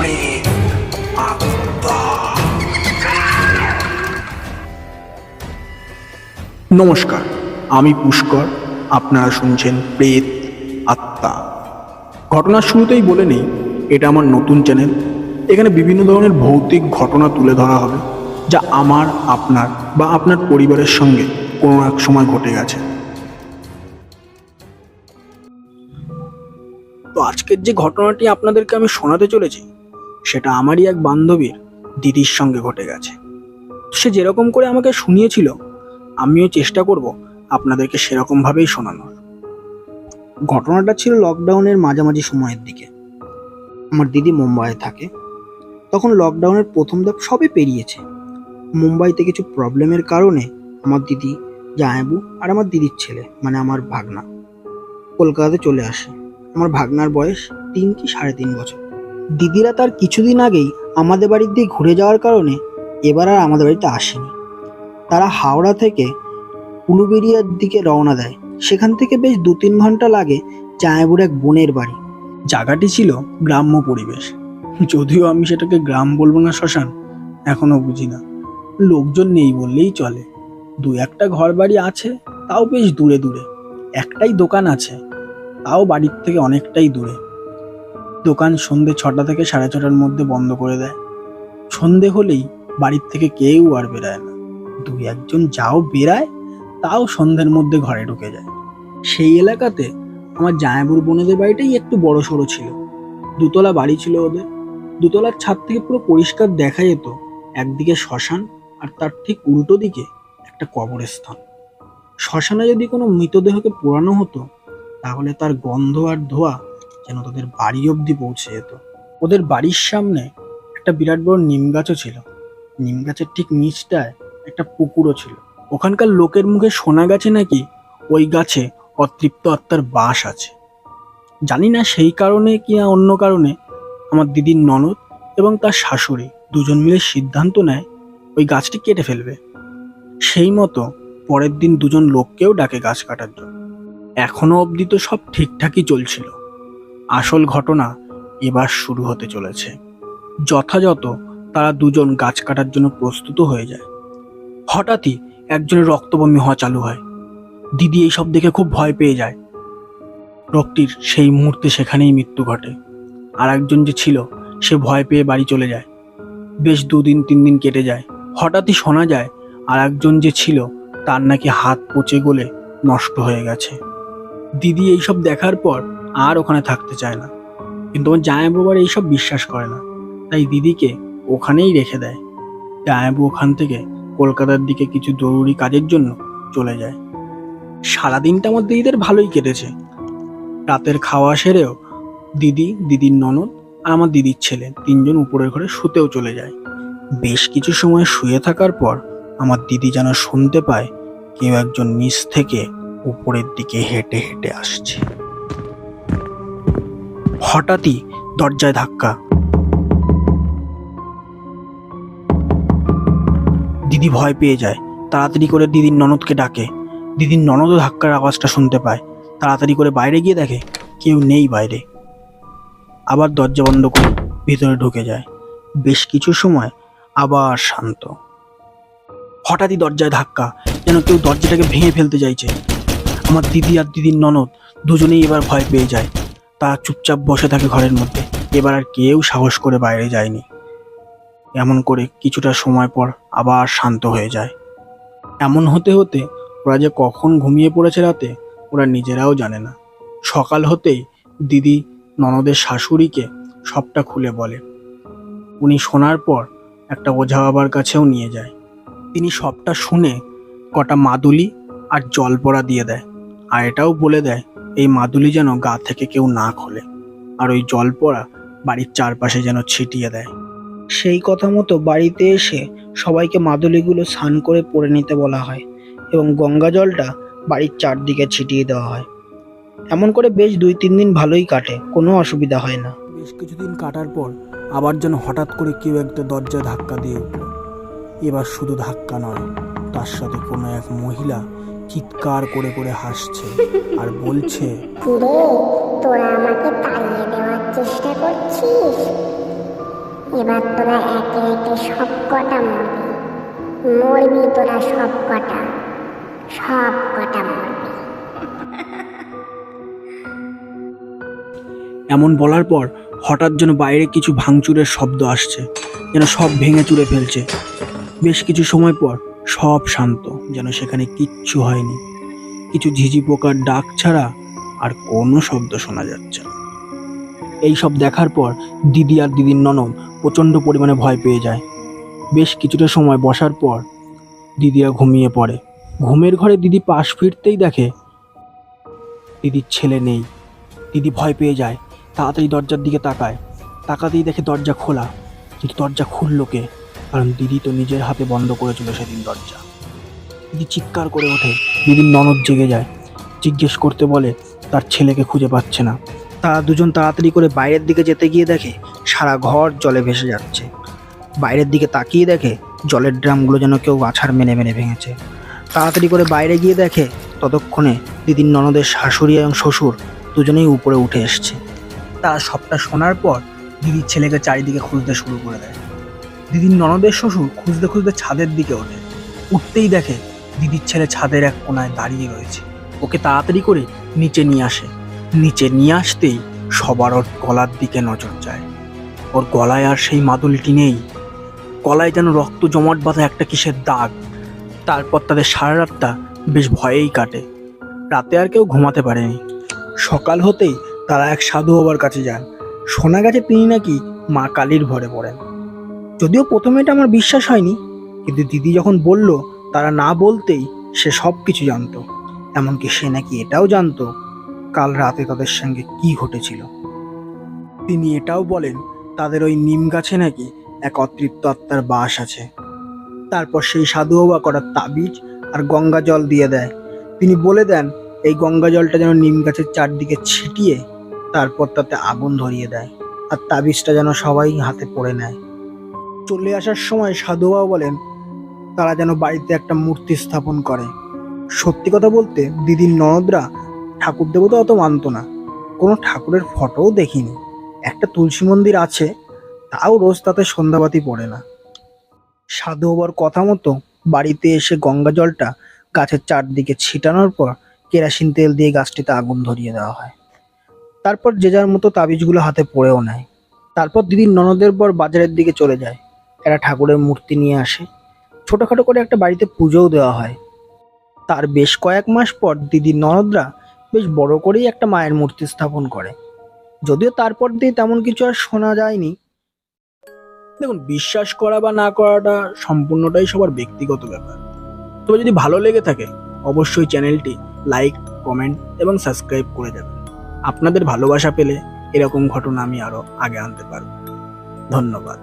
প্রেত আত্মা। নমস্কার, আমি পুষ্কর। আপনারা শুনছেন প্রেত আত্মা। ঘটনার শুরুতেই বলে নেই, এটা আমার নতুন চ্যানেল। এখানে বিভিন্ন ধরনের ভৌতিক ঘটনা তুলে ধরা হবে, যা আমার, আপনার বা আপনার পরিবারের সঙ্গে কোনো এক সময় ঘটে গেছে। তো আজকের যে ঘটনাটি আপনাদেরকে আমি শোনাতে চলেছি, সেটা আমারই এক বান্ধবীর দিদির সঙ্গে ঘটে গেছে। সে যেরকম করে আমাকে শুনিয়েছিল, আমিও চেষ্টা করব আপনাদেরকে সেরকমভাবেই শোনানোর। ঘটনাটা ছিল লকডাউনের মাঝামাঝি সময়ের দিকে। আমার দিদি মুম্বাইয়ে থাকে। তখন লকডাউনের প্রথম ধাপ সবে পেরিয়েছে। মুম্বাইতে কিছু প্রবলেমের কারণে আমার দিদি, জামাইবু আর আমার দিদির ছেলে মানে আমার ভাগনা কলকাতাতে চলে আসে। আমার ভাগনার বয়স 3 কি 3.5 বছর। দিদিরা তার কিছুদিন আগেই আমাদের বাড়ির দিয়ে ঘুরে যাওয়ার কারণে এবার আর আমাদের বাড়িতে আসেনি। তারা হাওড়া থেকে উলুবেড়িয়ার দিকে রওনা দেয়। সেখান থেকে বেশ 2-3 ঘন্টা লাগে জামাইবুর এক বোনের বাড়ি। জায়গাটি ছিল গ্রাম্য পরিবেশ, যদিও আমি সেটাকে গ্রাম বলবো না শ্মশান এখনো বুঝি না। লোকজন নেই বললেই চলে। 2-1টা ঘর বাড়ি আছে, তাও বেশ দূরে দূরে। একটাই দোকান আছে, তাও বাড়ির থেকে অনেকটাই দূরে। দোকান সন্ধ্যে 6টা থেকে 6:30টার মধ্যে বন্ধ করে দেয়। সন্ধে হলেই বাড়ির থেকে কেউ আর বেরায় না। 2-1জন যাও বেরায়, তাও সন্ধ্যের মধ্যে ঘরে ঢুকে যায়। সেই এলাকাতে আমার জামাইবুর বোনেদের বাড়িটাই একটু বড় সড়ো ছিল। 2তলা বাড়ি ছিল ওদের। 2তলার ছাদ থেকে পুরো পরিষ্কার দেখা যেত একদিকে শ্মশান আর তার ঠিক উল্টো দিকে একটা কবরস্থান। শ্মশানে যদি কোনো মৃতদেহকে পোড়ানো হতো, তাহলে তার গন্ধ আর ধোঁয়া যেন তাদের বাড়ি অবধি পৌঁছে যেত। ওদের বাড়ির সামনে একটা বিরাট বড় নিম গাছও ছিল। নিম গাছের ঠিক নিচটায় একটা পুকুরও ছিল। ওখানকার লোকের মুখে শোনা গেছে নাকি ওই গাছে অতৃপ্ত আত্মার বাস আছে। জানি না সেই কারণে কি অন্য কারণে আমার দিদির ননদ এবং তার শাশুড়ি দুজন মিলে সিদ্ধান্ত নেয় ওই গাছটি কেটে ফেলবে। সেই মতো পরের দিন 2জন লোককেও ডাকে গাছ কাটার জন্য। এখনো অবধি তো সব ঠিকঠাকই চলছিল। আসল ঘটনা এবার শুরু হতে চলেছে। যথাযথ তারা 2জন গাছ কাটার জন্য প্রস্তুত হয়ে যায়। হঠাৎই একজনের রক্তবমি হওয়া চালু হয়। দিদি এইসব দেখে খুব ভয় পেয়ে যায়। লোকটির সেই মুহূর্তে সেখানেই মৃত্যু ঘটে। আর একজন যে ছিল, সে ভয় পেয়ে বাড়ি চলে যায়। বেশ 2-3 দিন কেটে যায়। হঠাৎই শোনা যায় আর একজন যে ছিল, তার নাকি হাত পচে গলে নষ্ট হয়ে গেছে। দিদি এইসব দেখার পর আর ওখানে থাকতে চায় না, কিন্তু আমার জামাইবু আবার এইসব বিশ্বাস করে না, তাই দিদিকে ওখানেই রেখে দেয়। জামাইবু ওখান থেকে কলকাতার দিকে কিছু জরুরি কাজের জন্য চলে যায়। সারাদিনটা আমার দিদিদের ভালোই কেটেছে। রাতের খাওয়া সেরেও দিদি, দিদির ননদ আর আমার দিদির ছেলে 3জন উপরের ঘরে শুতেও চলে যায়। বেশ কিছু সময় শুয়ে থাকার পর আমার দিদি যেন শুনতে পায় কেউ একজন নিচ থেকে উপরের দিকে হেঁটে হেঁটে আসছে। হঠাৎই দরজায় ধাক্কা। দিদি ভয় পেয়ে যায়। তাড়াতাড়ি করে দিদির ননদকে ডাকে। দিদির ননদও ধাক্কার আওয়াজটা শুনতে পায়। তাড়াতাড়ি করে বাইরে গিয়ে দেখে কেউ নেই বাইরে। আবার দরজা বন্ধ করে ভিতরে ঢুকে যায়। বেশ কিছু সময় আবার শান্ত। হঠাৎই দরজায় ধাক্কা, যেন কেউ দরজাটাকে ভেঙে ফেলতে চাইছে। আমার দিদি আর দিদির ননদ দুজনেই এবার ভয় পেয়ে যায়। তারা চুপচাপ বসে থাকে ঘরের মধ্যে। এবার আর কেউ সাহস করে বাইরে যায়নি। এমন করে কিছুটা সময় পর আবার শান্ত হয়ে যায়। এমন হতে হতে ওরা যে কখন ঘুমিয়ে পড়েছে রাতে, ওরা নিজেরাও জানে না। সকাল হতেই দিদি ননদের শাশুড়িকে সবটা খুলে বলে। উনি শোনার পর একটা ওঝা বাবার কাছেও নিয়ে যায়। তিনি সবটা শুনে কটা মাদুলি আর জল পড়া দিয়ে দেয়, আর এটাও বলে দেয় এই মাদুলি যেন গা থেকে কেউ না খোলে, আর ওই জল পড়া বাড়ির চারপাশে যেন ছিটিয়ে দেয়। সেই কথা মতো বাড়িতে এসে সবাইকে মাদুলিগুলো স্নান করে পরে নিতে বলা হয় এবং গঙ্গা জলটা বাড়ির চারদিকে ছিটিয়ে দেওয়া হয়। এমন করে বেশ 2-3 দিন ভালোই কাটে, কোনো অসুবিধা হয় না। বেশ কিছুদিন কাটার পর আবার যেন হঠাৎ করে কেউ একটা দরজায় ধাক্কা দিয়ে উঠল। এবার শুধু ধাক্কা নয়, তার সাথে কোনো এক মহিলা চিৎকার করে করে হাসছে আর বলছে, কিরে, তোরা আমাকে তাড়িয়ে দেওয়ার চেষ্টা করছিস? এবার তোরা একে একে সব কটা মরবি, মরবি তোরা সব কটা মরবি। এমন বলার পর হঠাৎ যেন বাইরে কিছু ভাঙচুরের শব্দ আসছে, যেন সব ভেঙে চুরে ফেলছে। বেশ কিছু সময় পর সব শান্ত, যেন সেখানে কিচ্ছু হয়নি। কিছু ঝিঝি পোকার ডাক ছাড়া আর কোনো শব্দ শোনা যাচ্ছে না। এই সব দেখার পর দিদি আর দিদির ননদ প্রচণ্ড পরিমাণে ভয় পেয়ে যায়। বেশ কিছুটা সময় বসার পর দিদিরা ঘুমিয়ে পড়ে। ঘুমের ঘরে দিদি পাশ ফিরতেই দেখে দিদির ছেলে নেই। দিদি ভয় পেয়ে যায়, তাড়াতাড়ি দরজার দিকে তাকাতেই দেখে দরজা খোলা। কিন্তু দরজা খুললো কে? কারণ দিদি তো নিজের হাতে বন্ধ করেছিল সেদিন দরজা। দিদি চিৎকার করে ওঠে। দিদির ননদ জেগে যায়, জিজ্ঞেস করতে বলে তার ছেলেকে খুঁজে পাচ্ছে না। তারা দুজন তাড়াতাড়ি করে বাইরের দিকে যেতে গিয়ে দেখে সারা ঘর জলে ভেসে যাচ্ছে। বাইরের দিকে তাকিয়ে দেখে জলের ড্রামগুলো যেন কেউ আছাড় মেরে মেরে ভেঙেছে। তাড়াতাড়ি করে বাইরে গিয়ে দেখে ততক্ষণে দিদির ননদের শাশুড়ি এবং শ্বশুর দুজনেই উপরে উঠে এসছে। তারা সবটা শোনার পর দিদির ছেলেকে চারিদিকে খুঁজতে শুরু করে দেয়। দিদির ননদের শ্বশুর খুঁজতে খুঁজতে ছাদের দিকে ওঠে। উঠতেই দেখে দিদির ছেলে ছাদের এক কোনায় দাঁড়িয়ে রয়েছে। ওকে তাড়াতাড়ি করে নিচে নিয়ে আসে। নিচে নিয়ে আসতেই সবার ওর গলার দিকে নজর যায়। ওর গলায় আর সেই মাদুলিটি নেই। গলায় যেন রক্ত জমাট বাঁধা একটা কিসের দাগ। তারপর তাদের সারা রাতটা বেশ ভয়েই কাটে। রাতে আর কেউ ঘুমাতে পারেনি। সকাল হতেই তারা এক সাধু বাবার কাছে যান। শোনা গেছে তিনি নাকি মা কালীর ভরে পড়েন। যদিও প্রথমে এটা আমার বিশ্বাস হয়নি, কিন্তু দিদি যখন বলল তারা না বলতেই সে সব কিছু জানতো। এমনকি সে নাকি এটাও জানতো কাল রাতে তাদের সঙ্গে কি ঘটেছিল। তিনি এটাও বলেন তাদের ওই নিম গাছে নাকি এক অতৃপ্ত আত্মার বাস আছে। তারপর সেই সাধু বাবা করার তাবিজ আর গঙ্গা জল দিয়ে দেয়। তিনি বলে দেন এই গঙ্গা জলটা যেন নিম গাছের চারদিকে ছিটিয়ে তারপর তাতে আগুন ধরিয়ে দেয়, আর তাবিজটা যেন সবাই হাতে পড়ে নেয়। চলে আসার সময় সাধু বাবা বলেন তারা যেন বাড়িতে একটা মূর্তি স্থাপন করে। সত্যি কথা বলতে দিদির ননদরা ঠাকুর দেবতা অত মানত না, কোনো ঠাকুরের ফটোও দেখিনি। একটা তুলসী মন্দির আছে, তাও রোজ তাতে সন্ধ্যাবাতি পড়ে না। সাধু বাবার কথা মতো বাড়িতে এসে গঙ্গা জলটা গাছের চারদিকে ছিটানোর পর কেরাসিন তেল দিয়ে গাছটিতে আগুন ধরিয়ে দেওয়া হয়। তারপর যে যার মতো তাবিজগুলো হাতে পড়েও নেয়। তারপর দিদির ননদের পর বাজারের দিকে চলে যায়। এরা ঠাকুরের মূর্তি নিয়ে আসে। ছোটোখাটো করে একটা বাড়িতে পুজোও দেওয়া হয়। তার বেশ কয়েক মাস পর দিদির ননদরা বেশ বড় করেই একটা মায়ের মূর্তি স্থাপন করে। যদিও তারপর দিয়ে তেমন কিছু আর শোনা যায়নি। দেখুন, বিশ্বাস করা বা না করাটা সম্পূর্ণটাই সবার ব্যক্তিগত ব্যাপার। তবে যদি ভালো লেগে থাকে অবশ্যই চ্যানেলটি লাইক, কমেন্ট এবং সাবস্ক্রাইব করে যাবেন। আপনাদের ভালোবাসা পেলে এরকম ঘটনা আমি আরো আগে আনতে পারব। ধন্যবাদ।